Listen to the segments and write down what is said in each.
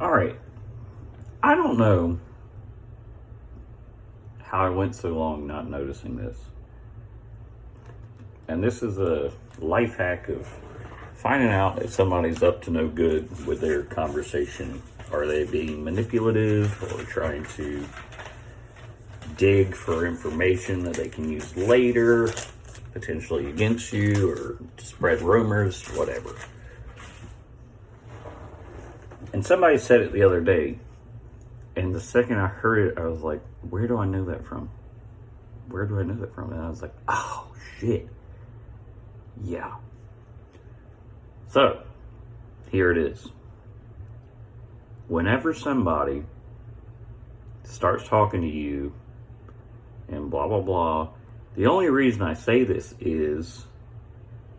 All right. I don't know how I went so long not noticing this. And this is a life hack of finding out if somebody's up to no good with their conversation. Are they being manipulative or trying to dig for information that they can use later, potentially against you, or to spread rumors, whatever. And somebody said it the other day, and the second I heard it, I was like, where do I know that from? Where do I know that from? And I was like, oh, shit. Yeah. So, here it is. Whenever somebody starts talking to you and blah, blah, blah, the only reason I say this is,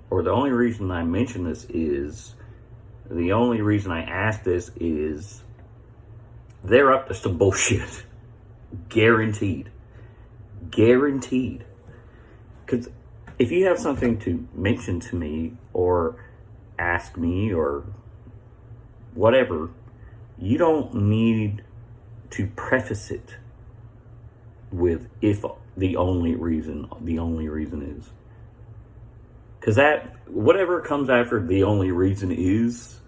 or the only reason I mention this is, the only reason I ask this is, they're up to some bullshit. Guaranteed. Guaranteed. Because if you have something to mention to me or ask me or whatever, you don't need to preface it with if the only reason is. Because that, whatever comes after the only reason is,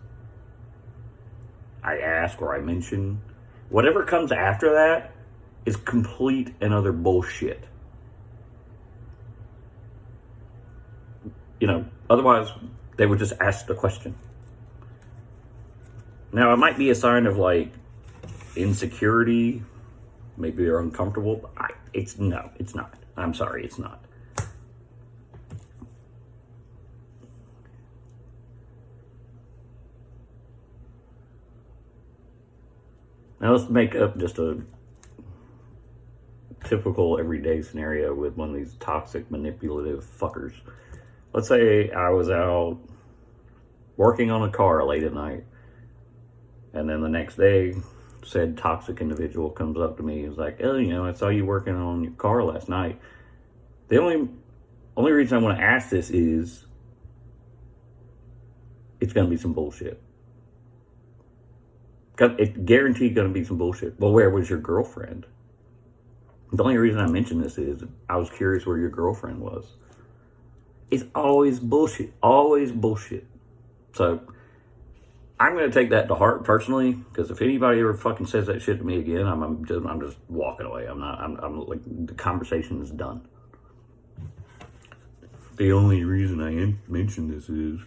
I ask or I mention, whatever comes after that is complete and utter bullshit. You know, otherwise they would just ask the question. Now, it might be a sign of like insecurity. Maybe they're uncomfortable. It's not. I'm sorry, it's not. Now let's make up just a typical everyday scenario with one of these toxic, manipulative fuckers. Let's say I was out working on a car late at night, and then the next day, said toxic individual comes up to me and is like, oh, you know, I saw you working on your car last night. The only reason I want to ask this is it's going to be some bullshit. It's guaranteed going to be some bullshit. Well, where was your girlfriend? The only reason I mention this is I was curious where your girlfriend was. It's always bullshit. Always bullshit. So I'm going to take that to heart personally, because if anybody ever fucking says that shit to me again, I'm just walking away. I'm like, the conversation is done. The only reason I mention this is,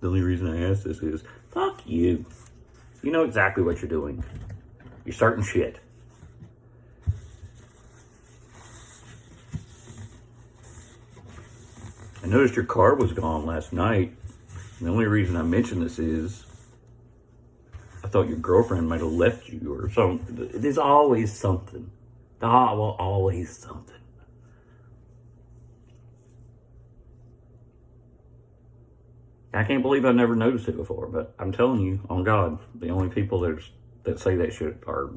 the only reason I ask this is, fuck you. You know exactly what you're doing. You're starting shit. I noticed your car was gone last night. The only reason I mention this is I thought your girlfriend might have left you or something. There's always something. Always something. I can't believe I never noticed it before, but I'm telling you, on God, the only people that say that shit are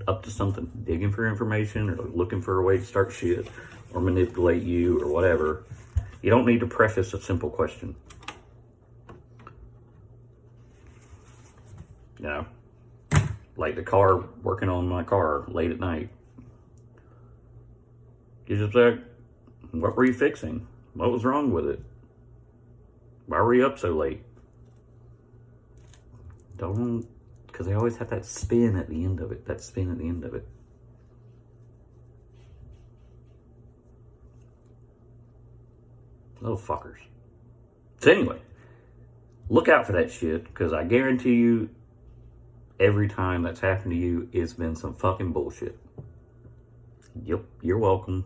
up to something, digging for information or looking for a way to start shit or manipulate you or whatever. You don't need to preface a simple question. You know, like the car, working on my car late at night. You just like, what were you fixing? What was wrong with it? Why were you up so late? Because they always have that spin at the end of it. Little fuckers. So anyway, look out for that shit, because I guarantee you, every time that's happened to you, it's been some fucking bullshit. Yep, you're welcome.